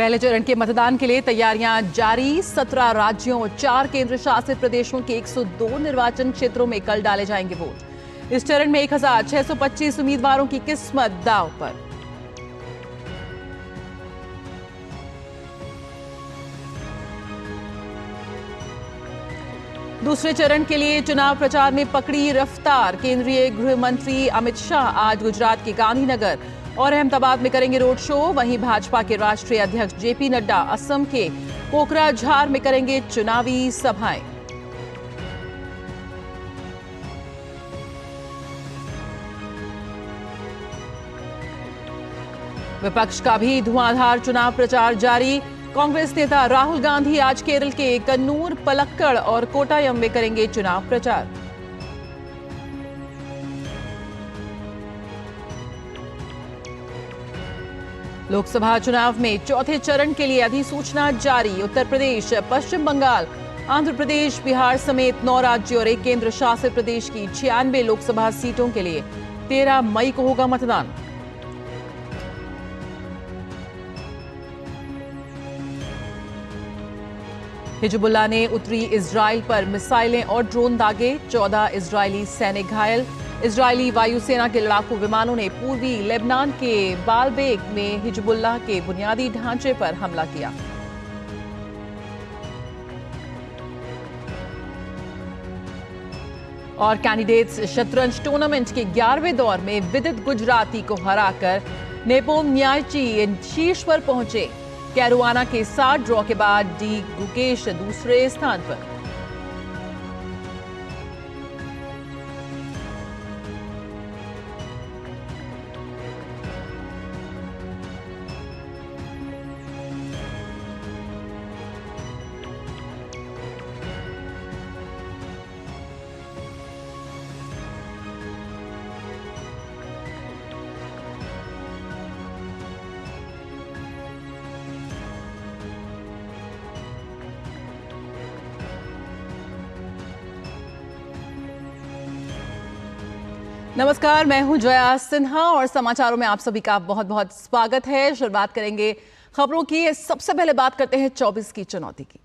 पहले चरण के मतदान के लिए तैयारियां जारी। 17 राज्यों और 4 केंद्र शासित प्रदेशों के 102 निर्वाचन क्षेत्रों में कल डाले जाएंगे वोट। इस चरण में 1625 उम्मीदवारों की किस्मत दांव पर। दूसरे चरण के लिए चुनाव प्रचार में पकड़ी रफ्तार। केंद्रीय गृह मंत्री अमित शाह आज गुजरात के गांधीनगर और अहमदाबाद में करेंगे रोड शो। वहीं भाजपा के राष्ट्रीय अध्यक्ष जेपी नड्डा असम के कोकराझार में करेंगे चुनावी सभाएं। विपक्ष का भी धुआंधार चुनाव प्रचार जारी। कांग्रेस नेता राहुल गांधी आज केरल के कन्नूर, पलक्कड़ और कोटायम में करेंगे चुनाव प्रचार। लोकसभा चुनाव में चौथे चरण के लिए अधिसूचना जारी। उत्तर प्रदेश, पश्चिम बंगाल, आंध्र प्रदेश, बिहार समेत 9 राज्यों और 1 केंद्र शासित प्रदेश की 96 लोकसभा सीटों के लिए 13 मई को होगा मतदान। हिजबुल्लाह ने उत्तरी इजराइल पर मिसाइलें और ड्रोन दागे। 14 इजरायली सैनिक घायल। इजरायली वायुसेना के लड़ाकू विमानों ने पूर्वी लेबनान के बालबेक में हिजबुल्लाह के बुनियादी ढांचे पर हमला किया। और कैंडिडेट्स शतरंज टूर्नामेंट के 11वें दौर में विदित गुजराती को हराकर नेपोम न्यायची शीर्ष पर पहुंचे। कैरुआना के 7 ड्रॉ के बाद डी गुकेश दूसरे स्थान पर। नमस्कार, मैं हूं जया सिन्हा और समाचारों में आप सभी का बहुत बहुत स्वागत है। शुरुआत करेंगे खबरों की। सबसे पहले बात करते हैं 24 की चुनौती की।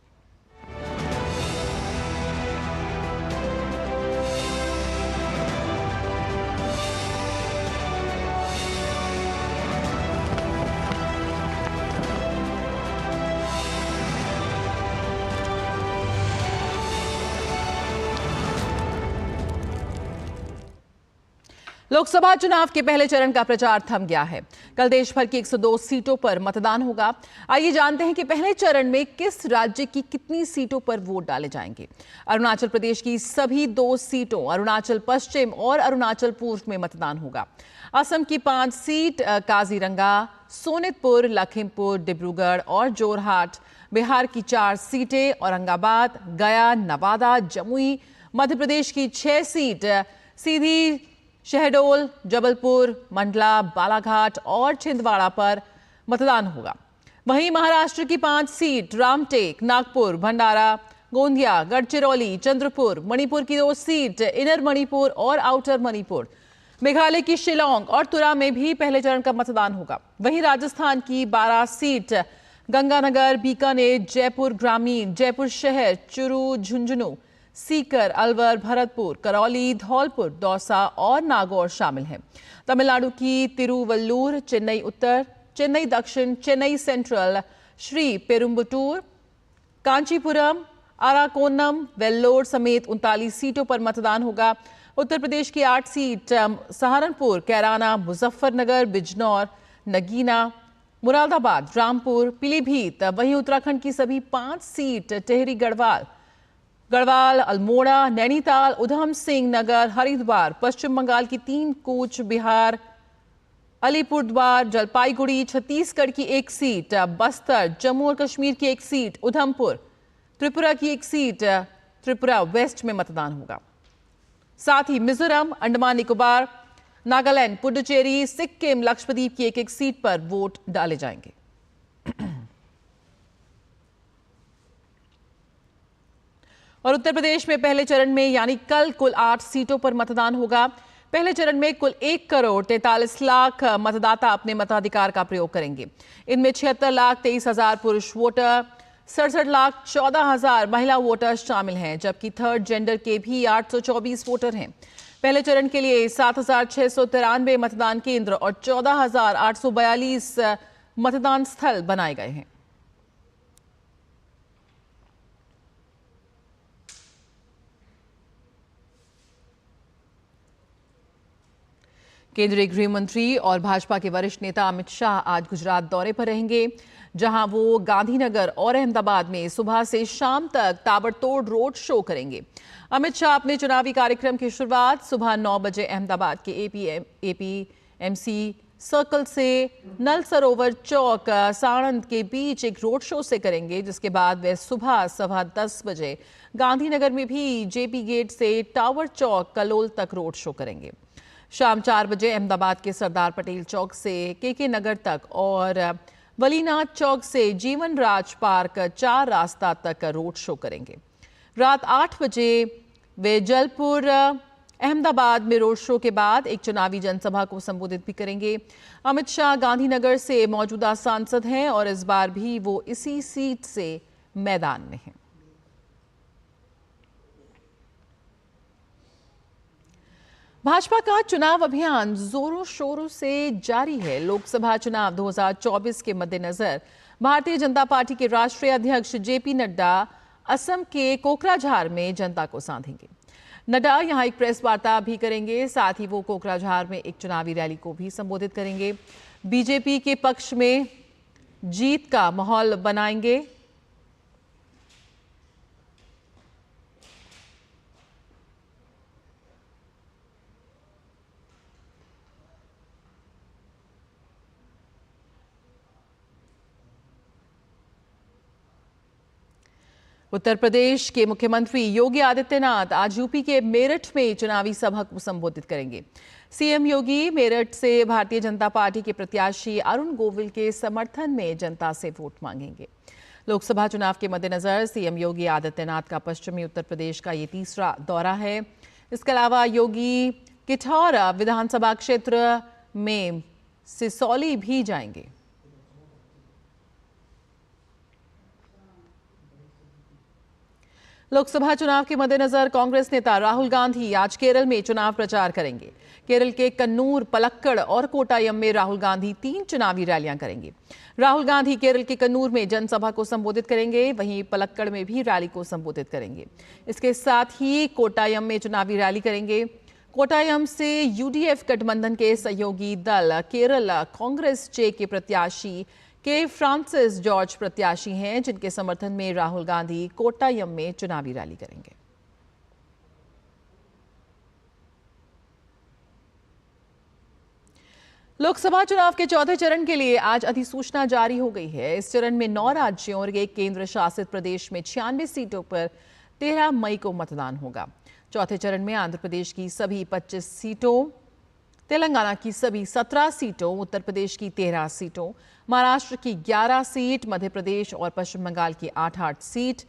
लोकसभा चुनाव के पहले चरण का प्रचार थम गया है। कल देश भर की 102 सीटों पर मतदान होगा। आइए जानते हैं कि पहले चरण में किस राज्य की कितनी सीटों पर वोट डाले जाएंगे। अरुणाचल प्रदेश की सभी 2 सीटों, अरुणाचल पश्चिम और अरुणाचल पूर्व में मतदान होगा। असम की 5 सीट, काजीरंगा, सोनितपुर, लखीमपुर, डिब्रूगढ़ और जोरहाट। बिहार की 4 सीटें, औरंगाबाद, गया, नवादा, जमुई। मध्य प्रदेश की 6 सीट, सीधी, शहडोल, जबलपुर, मंडला, बालाघाट और छिंदवाड़ा पर मतदान होगा। वहीं महाराष्ट्र की 5 सीट, रामटेक, नागपुर, भंडारा, गोंदिया, गढ़चिरौली, चंद्रपुर। मणिपुर की 2 सीट, इनर मणिपुर और आउटर मणिपुर। मेघालय की शिलांग और तुरा में भी पहले चरण का मतदान होगा। वहीं राजस्थान की 12 सीट, गंगानगर, बीकानेर, जयपुर ग्रामीण, जयपुर शहर, चुरू, झुंझुनू, सीकर, अलवर, भरतपुर, करौली, धौलपुर, दौसा और नागौर शामिल हैं। तमिलनाडु की तिरुवल्लुर, चेन्नई उत्तर, चेन्नई दक्षिण, चेन्नई सेंट्रल, श्री पेरुम्बटूर, कांचीपुरम, अराकोनम, वेल्लोर समेत 39 सीटों पर मतदान होगा। उत्तर प्रदेश की 8 सीट, सहारनपुर, कैराना, मुजफ्फरनगर, बिजनौर, नगीना, मुरादाबाद, रामपुर, पीलीभीत। वहीं उत्तराखंड की सभी 5 सीट, टिहरी, गढ़वाल, अल्मोड़ा, नैनीताल, उधम सिंह नगर, हरिद्वार। पश्चिम बंगाल की 3 कूच बिहार, अलीपुरद्वार, जलपाईगुड़ी। छत्तीसगढ़ की 1 सीट, बस्तर, जम्मू और कश्मीर की 1 सीट, उधमपुर। त्रिपुरा की 1 सीट, त्रिपुरा वेस्ट में मतदान होगा। साथ ही मिजोरम, अंडमान निकोबार, नागालैंड, पुडुचेरी, सिक्किम, लक्षद्वीप की 1-1 सीट पर वोट डाले जाएंगे। और उत्तर प्रदेश में पहले चरण में यानी कल कुल 8 सीटों पर मतदान होगा। पहले चरण में कुल 1,43,00,000 मतदाता अपने मताधिकार का प्रयोग करेंगे। इनमें 76,23,000 पुरुष वोटर, 67,14,000 महिला वोटर शामिल हैं, जबकि थर्ड जेंडर के भी 824 वोटर हैं। पहले चरण के लिए 7,693 मतदान केंद्र और 14,842 मतदान स्थल बनाए गए हैं। केंद्रीय गृह मंत्री और भाजपा के वरिष्ठ नेता अमित शाह आज गुजरात दौरे पर रहेंगे, जहां वो गांधीनगर और अहमदाबाद में सुबह से शाम तक ताबड़तोड़ रोड शो करेंगे। अमित शाह अपने चुनावी कार्यक्रम की शुरुआत सुबह 9 बजे अहमदाबाद के एपीएमसी सर्कल से नल सरोवर चौक साणंद के बीच एक रोड शो से करेंगे, जिसके बाद वे सुबह 9:15 बजे गांधीनगर में भी जेपी गेट से टावर चौक कलोल तक रोड शो करेंगे। शाम 4 बजे अहमदाबाद के सरदार पटेल चौक से केके नगर तक और वलीनाथ चौक से जीवन राज पार्क 4 रास्ता तक रोड शो करेंगे। रात 8 बजे वे जलपुर अहमदाबाद में रोड शो के बाद एक चुनावी जनसभा को संबोधित भी करेंगे। अमित शाह गांधीनगर से मौजूदा सांसद हैं और इस बार भी वो इसी सीट से मैदान में हैं। भाजपा का चुनाव अभियान जोरों शोरों से जारी है। लोकसभा चुनाव 2024 के मद्देनजर भारतीय जनता पार्टी के राष्ट्रीय अध्यक्ष जेपी नड्डा असम के कोकराझार में जनता को साधेंगे। नड्डा यहां एक प्रेस वार्ता भी करेंगे, साथ ही वो कोकराझार में एक चुनावी रैली को भी संबोधित करेंगे। बीजेपी के पक्ष में जीत का माहौल बनाएंगे। उत्तर प्रदेश के मुख्यमंत्री योगी आदित्यनाथ आज यूपी के मेरठ में चुनावी सभा को संबोधित करेंगे। सीएम योगी मेरठ से भारतीय जनता पार्टी के प्रत्याशी अरुण गोविल के समर्थन में जनता से वोट मांगेंगे। लोकसभा चुनाव के मद्देनजर सीएम योगी आदित्यनाथ का पश्चिमी उत्तर प्रदेश का ये तीसरा दौरा है। इसके अलावा योगी किठौरा विधानसभा क्षेत्र में सिसौली भी जाएंगे। लोकसभा चुनाव के मद्देनजर कांग्रेस नेता राहुल गांधी आज केरल में चुनाव प्रचार करेंगे। केरल के कन्नूर, पलक्कड़ और कोटायम में राहुल गांधी 3 चुनावी रैलियां करेंगे। राहुल गांधी केरल के कन्नूर में जनसभा को संबोधित करेंगे, वहीं पलक्कड़ में भी रैली को संबोधित करेंगे। इसके साथ ही कोटायम में चुनावी रैली करेंगे। कोटायम से यूडीएफ गठबंधन के सहयोगी दल केरल कांग्रेस जे के प्रत्याशी के फ्रांसिस जॉर्ज प्रत्याशी हैं, जिनके समर्थन में राहुल गांधी कोट्टायम में चुनावी रैली करेंगे। लोकसभा चुनाव के चौथे चरण के लिए आज अधिसूचना जारी हो गई है। इस चरण में 9 राज्यों और एक केंद्र शासित प्रदेश में 96 सीटों पर 13 मई को मतदान होगा। चौथे चरण में आंध्र प्रदेश की सभी 25 सीटों, तेलंगाना की सभी 17 सीटों, उत्तर प्रदेश की 13 सीटों, महाराष्ट्र की 11 सीट, मध्य प्रदेश और पश्चिम बंगाल की 8-8 सीट,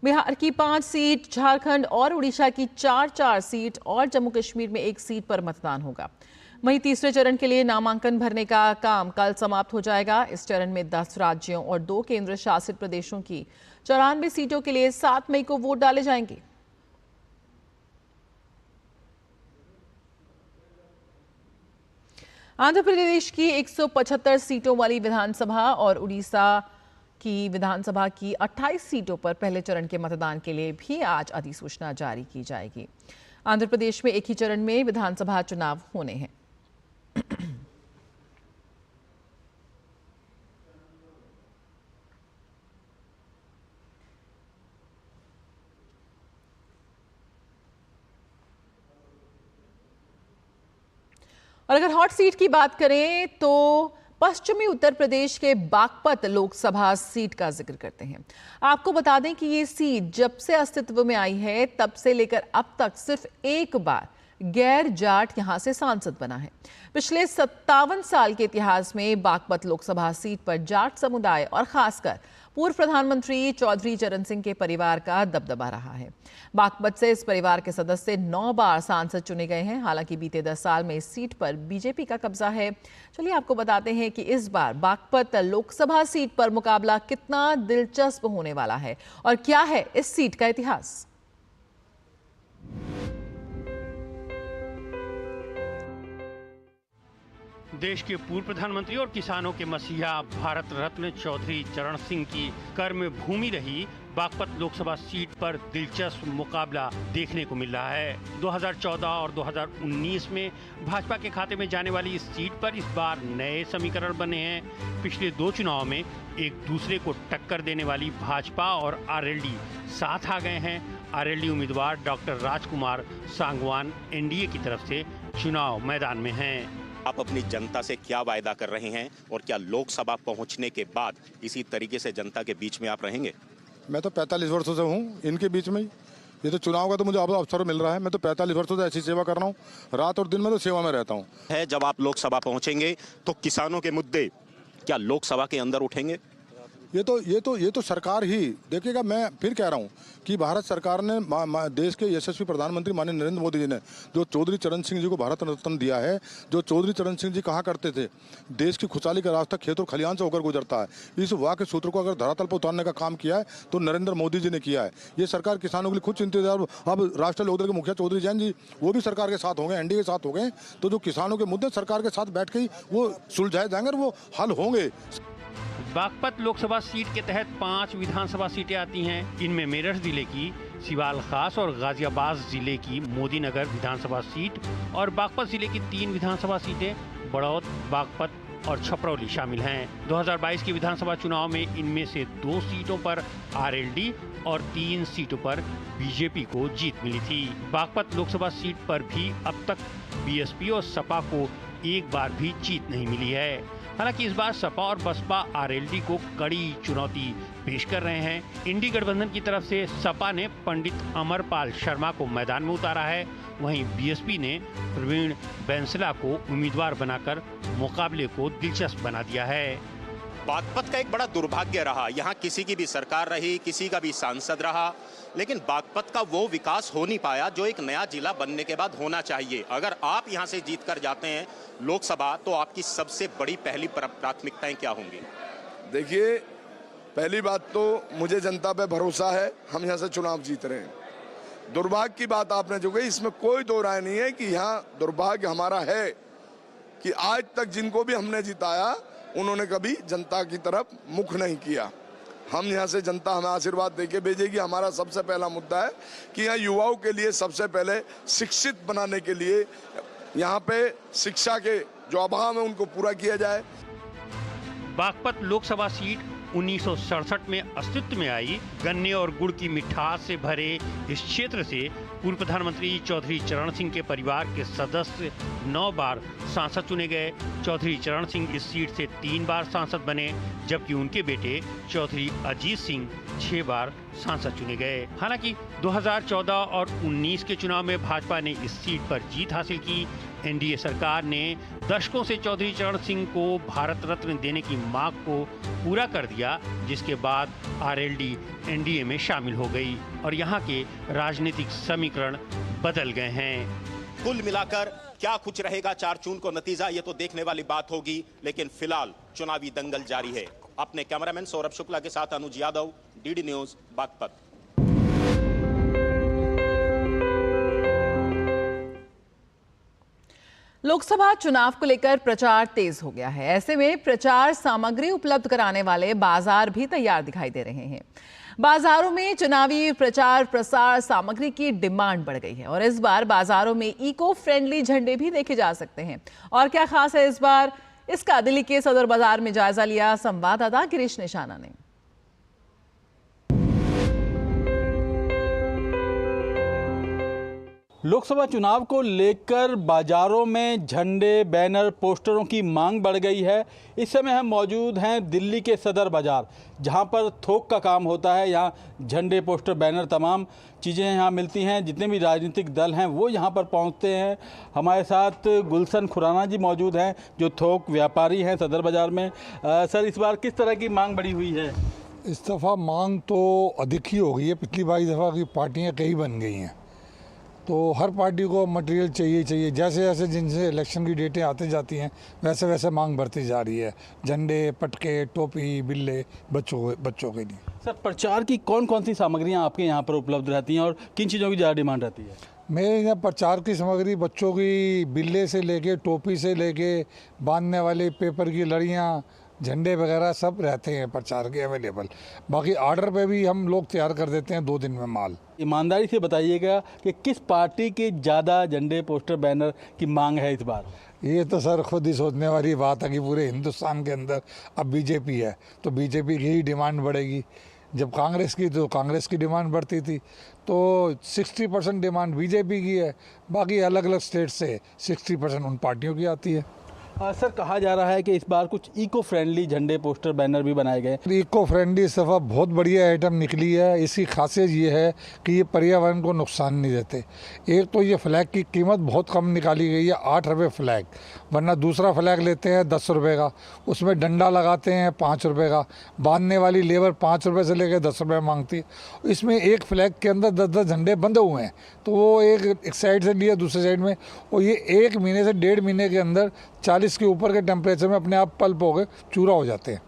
बिहार की 5 सीट, झारखंड और उड़ीसा की 4-4 सीट और जम्मू कश्मीर में 1 सीट पर मतदान होगा। वहीं तीसरे चरण के लिए नामांकन भरने का काम कल समाप्त हो जाएगा। इस चरण में 10 राज्यों और 2 केंद्र शासित प्रदेशों की 94 सीटों के लिए 7 मई को वोट डाले जाएंगे। आंध्र प्रदेश की 175 सीटों वाली विधानसभा और उड़ीसा की विधानसभा की 28 सीटों पर पहले चरण के मतदान के लिए भी आज अधिसूचना जारी की जाएगी। आंध्र प्रदेश में एक ही चरण में विधानसभा चुनाव होने हैं। और अगर हॉट सीट की बात करें तो पश्चिमी उत्तर प्रदेश के बागपत लोकसभा सीट का जिक्र करते हैं। आपको बता दें कि ये सीट जब से अस्तित्व में आई है तब से लेकर अब तक सिर्फ एक बार गैर जाट यहां से सांसद बना है। पिछले 57 साल के इतिहास में बागपत लोकसभा सीट पर जाट समुदाय और खासकर पूर्व प्रधानमंत्री चौधरी चरण सिंह के परिवार का दबदबा रहा है। बागपत से इस परिवार के सदस्य 9 बार सांसद चुने गए हैं। हालांकि बीते 10 साल में इस सीट पर बीजेपी का कब्जा है। चलिए आपको बताते हैं कि इस बार बागपत लोकसभा सीट पर मुकाबला कितना दिलचस्प होने वाला है और क्या है इस सीट का इतिहास। देश के पूर्व प्रधानमंत्री और किसानों के मसीहा भारत रत्न चौधरी चरण सिंह की कर्म भूमि रही बागपत लोकसभा सीट पर दिलचस्प मुकाबला देखने को मिल रहा है। 2014 और 2019 में भाजपा के खाते में जाने वाली इस सीट पर इस बार नए समीकरण बने हैं। पिछले 2 चुनाव में एक दूसरे को टक्कर देने वाली भाजपा और आरएलडी साथ आ गए हैं। आरएलडी उम्मीदवार डॉक्टर राजकुमार सांगवान एनडीए की तरफ से चुनाव मैदान में हैं। आप अपनी जनता से क्या वायदा कर रहे हैं और क्या लोकसभा पहुंचने के बाद इसी तरीके से जनता के बीच में आप रहेंगे? मैं तो 45 वर्षों से हूँ इनके बीच में ही। ये तो चुनाव का तो मुझे अवसर मिल रहा है। मैं तो 45 वर्षों से ऐसी सेवा कर रहा हूँ। रात और दिन में तो सेवा में रहता हूँ। है जब आप लोकसभा पहुंचेंगे तो किसानों के मुद्दे क्या लोकसभा के अंदर उठेंगे? ये तो सरकार ही देखिएगा। मैं फिर कह रहा हूँ कि भारत सरकार ने देश के यशस्वी प्रधानमंत्री माननीय नरेंद्र मोदी जी ने जो चौधरी चरण सिंह जी को भारत रत्न दिया है। जो चौधरी चरण सिंह जी कहा करते थे, देश की खुशहाली का रास्ता खेत और खलिहान से होकर गुजरता है। इस वाक्य सूत्र को अगर धरातल पर उतारने का काम किया है तो नरेंद्र मोदी जी ने किया है। ये सरकार किसानों के लिए खुद चिंतित है। अब राष्ट्रीय लोकदल के मुखिया चौधरी जैन जी वो भी सरकार के साथ हो गए, एनडीए के साथ हो गए। तो जो किसानों के मुद्दे सरकार के साथ बैठ के ही वो सुलझाए जाएंगे और वो हल होंगे। बागपत लोकसभा सीट के तहत 5 विधानसभा सीटें आती हैं। इनमें मेरठ जिले की सिवाल खास और गाजियाबाद जिले की मोदीनगर विधानसभा सीट और बागपत जिले की 3 विधानसभा सीटें बड़ौद, बागपत और छपरौली शामिल हैं। 2022 के विधानसभा चुनाव में इनमें से 2 सीटों पर आरएलडी और 3 सीटों पर बीजेपी को जीत मिली थी। बागपत लोकसभा सीट पर भी अब तक बीएसपी और सपा को एक बार भी जीत नहीं मिली है। हालांकि इस बार सपा और बसपा आरएलडी को कड़ी चुनौती पेश कर रहे हैं। इंडी गठबंधन की तरफ से सपा ने पंडित अमरपाल शर्मा को मैदान में उतारा है। वहीं बीएसपी ने प्रवीण बैंसला को उम्मीदवार बनाकर मुकाबले को दिलचस्प बना दिया है। बागपत का एक बड़ा दुर्भाग्य रहा। यहाँ किसी की भी सरकार रही, किसी का भी सांसद रहा, लेकिन बागपत का वो विकास हो नहीं पाया जो एक नया जिला बनने के बाद होना चाहिए। अगर आप यहाँ से जीत कर जाते हैं लोकसभा तो आपकी सबसे बड़ी पहली प्राथमिकताएं क्या होंगी? देखिए, पहली बात तो मुझे जनता पे भरोसा है। हम यहाँ से चुनाव जीत रहे हैं। दुर्भाग्य की बात आपने जो कही, इसमें कोई दो राय नहीं है कि यहाँ दुर्भाग्य हमारा है कि आज तक जिनको भी हमने जिताया उन्होंने कभी जनता की तरफ मुख नहीं किया। हम यहाँ से जनता हमें आशीर्वाद देके भेजेगी। हमारा सबसे पहला मुद्दा है कि यहाँ युवाओं के लिए सबसे पहले शिक्षित बनाने के लिए यहाँ पे शिक्षा के जो अभाव है उनको पूरा किया जाए। बागपत लोकसभा सीट 1967 में अस्तित्व में आई। गन्ने और गुड़ की मिठास से भरे इस क्षेत्र से पूर्व प्रधानमंत्री चौधरी चरण सिंह के परिवार के सदस्य 9 बार सांसद चुने गए। चौधरी चरण सिंह इस सीट से 3 बार सांसद बने, जबकि उनके बेटे चौधरी अजीत सिंह 6 बार सांसद चुने गए। हालांकि 2014 और 19 के चुनाव में भाजपा ने इस सीट पर जीत हासिल की। एनडीए सरकार ने दशकों से चौधरी चरण सिंह को भारत रत्न देने की मांग को पूरा कर दिया, जिसके बाद आरएलडी एनडीए में शामिल हो गई और यहाँ के राजनीतिक समीकरण बदल गए हैं। कुल मिलाकर क्या कुछ रहेगा 4 जून को नतीजा, ये तो देखने वाली बात होगी। लेकिन फिलहाल चुनावी दंगल जारी है। अपने कैमरामैन सौरभ शुक्ला के साथ अनुज यादव, डीडी न्यूज, बागपत। लोकसभा चुनाव को लेकर प्रचार तेज हो गया है। ऐसे में प्रचार सामग्री उपलब्ध कराने वाले बाजार भी तैयार दिखाई दे रहे हैं। बाजारों में चुनावी प्रचार प्रसार सामग्री की डिमांड बढ़ गई है और इस बार बाजारों में इको फ्रेंडली झंडे भी देखे जा सकते हैं। और क्या खास है इस बार, इसका दिल्ली के सदर बाजार में जायजा लिया संवाददाता गिरीश निशाना ने। लोकसभा चुनाव को लेकर बाजारों में झंडे, बैनर, पोस्टरों की मांग बढ़ गई है। इस समय हम मौजूद हैं दिल्ली के सदर बाजार, जहां पर थोक का काम होता है। यहाँ झंडे, पोस्टर, बैनर, तमाम चीज़ें यहाँ मिलती हैं। जितने भी राजनीतिक दल हैं वो यहाँ पर पहुँचते हैं। हमारे साथ गुलशन खुराना जी मौजूद हैं जो थोक व्यापारी हैं सदर बाजार में। सर, इस बार किस तरह की मांग बढ़ी हुई है? इस दफ़ा मांग तो अधिक ही हो गई है। पिछली बारी दफ़ा की पार्टियां कई बन गई हैं, तो हर पार्टी को मटेरियल चाहिए। जैसे जैसे जिनसे इलेक्शन की डेटें आती जाती हैं वैसे वैसे मांग बढ़ती जा रही है। झंडे, पटके, टोपी, बिल्ले बच्चों के लिए। सर, प्रचार की कौन कौन सी सामग्रियां आपके यहाँ पर उपलब्ध रहती हैं और किन चीज़ों की ज़्यादा डिमांड रहती है? मेरे यहाँ प्रचार की सामग्री बच्चों की बिल्ले से लेके, टोपी से लेके, बांधने वाले पेपर की लड़ियाँ, झंडे वगैरह सब रहते हैं प्रचार के अवेलेबल। बाकी ऑर्डर पे भी हम लोग तैयार कर देते हैं 2 दिन में माल। ईमानदारी से बताइएगा कि किस पार्टी के ज़्यादा झंडे, पोस्टर, बैनर की मांग है इस बार? ये तो सर खुद ही सोचने वाली बात है कि पूरे हिंदुस्तान के अंदर अब बीजेपी है तो बीजेपी की ही डिमांड बढ़ेगी। जब कांग्रेस की तो कांग्रेस की डिमांड बढ़ती थी, तो 60% डिमांड बीजेपी की है, बाकी अलग अलग स्टेट से 60% उन पार्टियों की आती है। सर, कहा जा रहा है कि इस बार कुछ इको फ्रेंडली झंडे, पोस्टर, बैनर भी बनाए गए। इको फ्रेंडली इस दफ़ा बहुत बढ़िया आइटम निकली है। इसकी खासियत ये है कि ये पर्यावरण को नुकसान नहीं देते। एक तो ये फ्लैग की कीमत बहुत कम निकाली गई है, 8 रुपये फ्लैग, वरना दूसरा फ्लैग लेते हैं 10 रुपये का, उसमें डंडा लगाते हैं 5 रुपये का, बांधने वाली लेबर 5 रुपये से लेकर 10 रुपये मांगती है। इसमें एक फ्लैग के अंदर 10-10 झंडे बंधे हुए हैं, तो वो एक साइड से लिया दूसरे साइड में, और ये 1 महीने से 1.5 महीने के अंदर 40 के ऊपर के टेम्परेचर में अपने आप पल्प हो गए चूरा हो जाते हैं।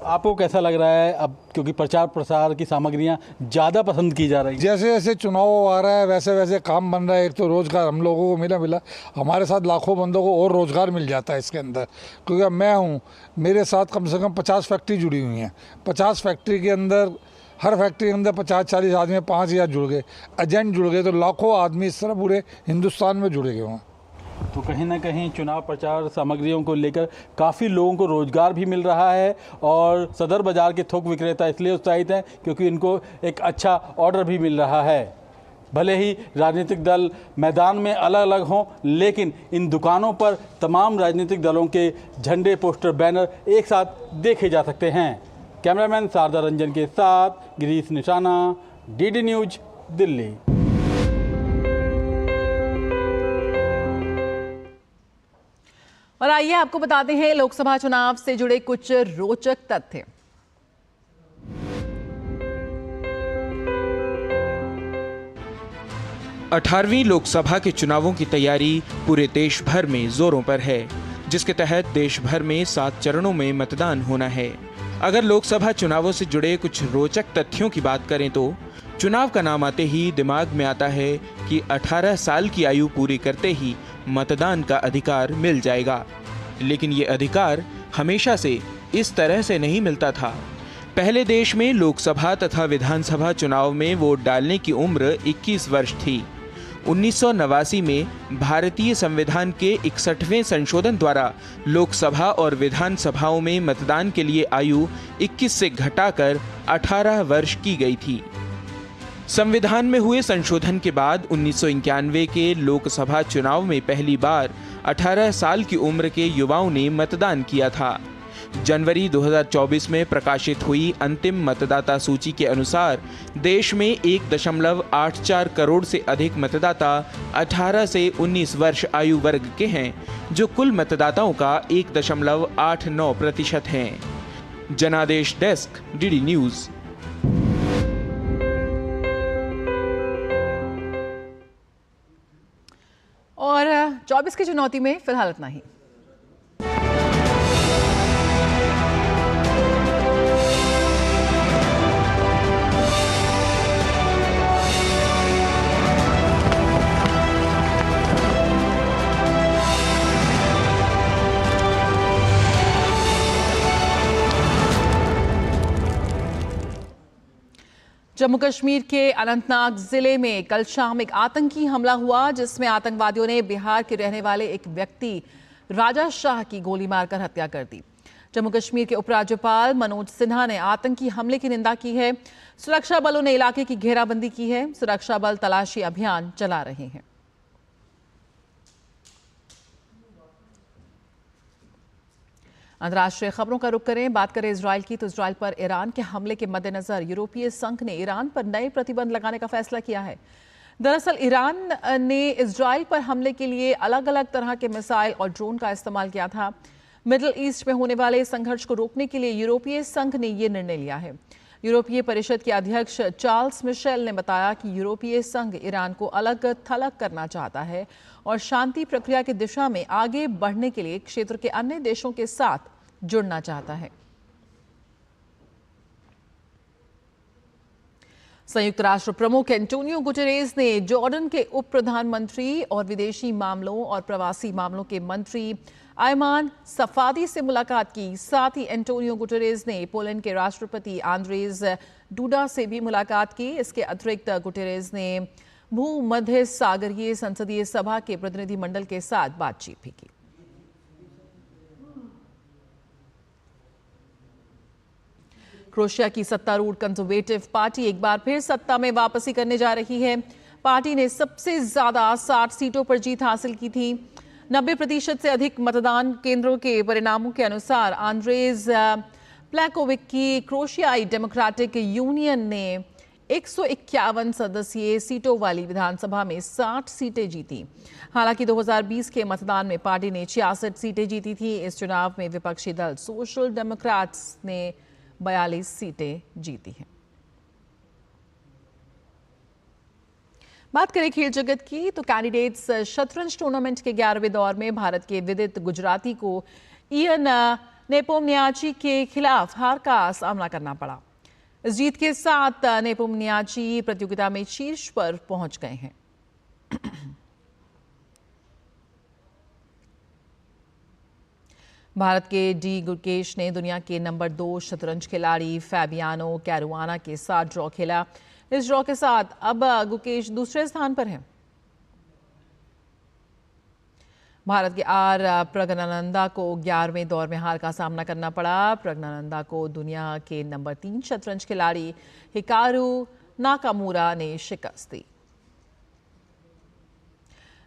आपको कैसा लग रहा है अब, क्योंकि प्रचार प्रसार की सामग्रियां ज़्यादा पसंद की जा रही हैं? जैसे जैसे चुनाव आ रहा है वैसे वैसे काम बन रहा है। एक तो रोज़गार हम लोगों को मिला, हमारे साथ लाखों बंदों को और रोज़गार मिल जाता है इसके अंदर, क्योंकि मैं हूँ, मेरे साथ कम से कम 50 फैक्ट्री जुड़ी हुई हैं। 50 फैक्ट्री के अंदर, हर फैक्ट्री के अंदर 50-40 आदमी, 5000 जुड़ गए, एजेंट जुड़ गए, तो लाखों आदमी इस तरह पूरे हिंदुस्तान में जुड़े गए वहाँ। तो कहीं ना कहीं चुनाव प्रचार सामग्रियों को लेकर काफ़ी लोगों को रोजगार भी मिल रहा है, और सदर बाजार के थोक विक्रेता इसलिए उत्साहित हैं क्योंकि इनको एक अच्छा ऑर्डर भी मिल रहा है। भले ही राजनीतिक दल मैदान में अलग अलग हों, लेकिन इन दुकानों पर तमाम राजनीतिक दलों के झंडे, पोस्टर, बैनर एक साथ देखे जा सकते हैं। कैमरामैन शारदा रंजन के साथ गिरीश निशाना, DD न्यूज, दिल्ली। और आइए आपको बताते हैं लोकसभा चुनाव से जुड़े कुछ रोचक तथ्य। अठारहवीं लोकसभा के चुनावों की तैयारी पूरे देश भर में जोरों पर है, जिसके तहत देश भर में 7 चरणों में मतदान होना है। अगर लोकसभा चुनावों से जुड़े कुछ रोचक तथ्यों की बात करें तो चुनाव का नाम आते ही दिमाग में आता है कि 18 साल की आयु पूरी करते ही मतदान का अधिकार मिल जाएगा। लेकिन ये अधिकार हमेशा से इस तरह से नहीं मिलता था। पहले देश में लोकसभा तथा विधानसभा चुनाव में वोट डालने की उम्र 21 वर्ष थी। 1989 में भारतीय संविधान के 61वें संशोधन द्वारा लोकसभा और विधानसभाओं में मतदान के लिए आयु 21 से घटाकर 18 वर्ष की गई थी। संविधान में हुए संशोधन के बाद 1991 के लोकसभा चुनाव में पहली बार 18 साल की उम्र के युवाओं ने मतदान किया था। जनवरी 2024 में प्रकाशित हुई अंतिम मतदाता सूची के अनुसार देश में 1.84 करोड़ से अधिक मतदाता 18 से 19 वर्ष आयु वर्ग के हैं, जो कुल मतदाताओं का 1.89% हैं। जनादेश डेस्क, DD न्यूज। और 24 की चुनौती में फिलहाल इतना ही। जम्मू कश्मीर के अनंतनाग जिले में कल शाम एक आतंकी हमला हुआ, जिसमें आतंकवादियों ने बिहार के रहने वाले एक व्यक्ति राजा शाह की गोली मारकर हत्या कर दी। जम्मू कश्मीर के उपराज्यपाल मनोज सिन्हा ने आतंकी हमले की निंदा की है। सुरक्षा बलों ने इलाके की घेराबंदी की है। सुरक्षा बल तलाशी अभियान चला रहे हैं। अंतर्राष्ट्रीय खबरों का रुख करें। बात करें इजराइल की, तो इजराइल पर ईरान के हमले के मद्देनजर यूरोपीय संघ ने ईरान पर नए प्रतिबंध लगाने का फैसला किया है। दरअसल ईरान ने इजराइल पर हमले के लिए अलग अलग तरह के मिसाइल और ड्रोन का इस्तेमाल किया था। मिडिल ईस्ट में होने वाले संघर्ष को रोकने के लिए यूरोपीय संघ ने यह निर्णय लिया है। यूरोपीय परिषद के अध्यक्ष चार्ल्स मिशेल ने बताया कि यूरोपीय संघ ईरान को अलग थलग करना चाहता है और शांति प्रक्रिया की दिशा में आगे बढ़ने के लिए क्षेत्र के अन्य देशों के साथ जुड़ना चाहता है। संयुक्त राष्ट्र प्रमुख एंटोनियो गुटेरेस ने जॉर्डन के उप प्रधानमंत्री और विदेशी मामलों और प्रवासी मामलों के मंत्री आयमान सफादी से मुलाकात की। साथ ही एंटोनियो गुटेरेस ने पोलैंड के राष्ट्रपति आंद्रेज डूडा से भी मुलाकात की। इसके अतिरिक्त गुटेरेस ने भूमध्य सागरीय संसदीय सभा के प्रतिनिधिमंडल के साथ बातचीत भी की। क्रोएशिया की सत्तारूढ़ कंजर्वेटिव पार्टी एक बार फिर सत्ता में वापसी करने जा रही है। पार्टी ने सबसे ज्यादा 60 सीटों पर जीत हासिल की थी। 90% से अधिक मतदान केंद्रों के परिणामों के अनुसार आंद्रेज प्लेकोविक की क्रोएशियाई डेमोक्रेटिक यूनियन ने 151 सदस्यीय सीटों वाली विधानसभा में 60 सीटें जीती। हालांकि 2020 के मतदान में पार्टी ने 66 सीटें जीती थी। इस चुनाव में विपक्षी दल सोशल डेमोक्रेट्स ने 42 सीटें जीती हैं। बात करें खेल जगत की तो कैंडिडेट्स शतरंज टूर्नामेंट के 11वें दौर में भारत के विदित गुजराती को इयन नेपोमनियाची के खिलाफ हार का सामना करना पड़ा। इस जीत के साथ नेपोमनियाची प्रतियोगिता में शीर्ष पर पहुंच गए हैं। भारत के डी गुकेश ने दुनिया के नंबर 2 शतरंज खिलाड़ी फैबियानो कैरुआना के साथ ड्रॉ खेला। इस ड्रॉ के साथ अब गुकेश दूसरे स्थान पर हैं। भारत के आर प्रज्ञानंदा को 11वें दौर में हार का सामना करना पड़ा। प्रज्ञानंदा को दुनिया के नंबर 3 शतरंज खिलाड़ी हिकारू नाकामुरा ने शिकस्त दी।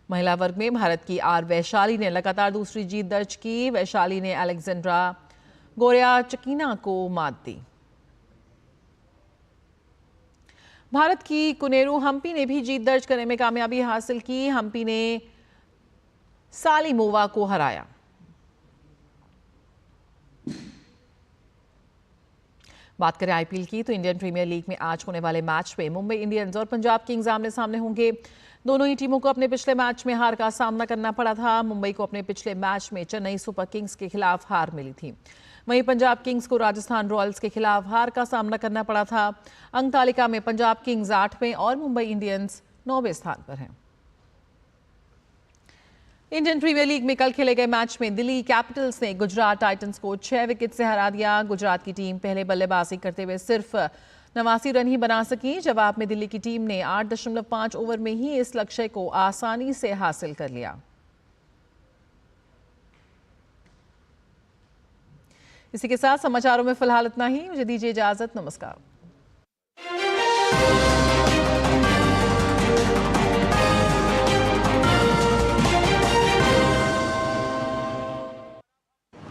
महिला वर्ग में भारत की आर वैशाली ने लगातार दूसरी जीत दर्ज की। वैशाली ने अलेक्जेंड्रा गोरियाचकीना को मात दी। भारत की कुनेरू हम्पी ने भी जीत दर्ज करने में कामयाबी हासिल की। हम्पी ने सालिमोवा को हराया। बात करें आईपीएल की तो इंडियन प्रीमियर लीग में आज होने वाले मैच में मुंबई इंडियंस और पंजाब किंग्स आमने सामने होंगे। दोनों ही टीमों को अपने पिछले मैच में हार का सामना करना पड़ा था। मुंबई को अपने पिछले मैच में चेन्नई सुपर किंग्स के खिलाफ हार मिली थी। वहीं पंजाब किंग्स को राजस्थान रॉयल्स के खिलाफ हार का सामना करना पड़ा था। अंक तालिका में पंजाब किंग्स 8वें और मुंबई इंडियंस 9वें स्थान पर हैं। इंडियन प्रीमियर लीग में कल खेले गए मैच में दिल्ली कैपिटल्स ने गुजरात टाइटंस को 6 विकेट से हरा दिया। गुजरात की टीम पहले बल्लेबाजी करते हुए सिर्फ 89 रन ही बना सकी। जवाब में दिल्ली की टीम ने 8.5 ओवर में ही इस लक्ष्य को आसानी से हासिल कर लिया। इसी के साथ समाचारों में फिलहाल इतना ही। मुझे दीजिए इजाजत। नमस्कार।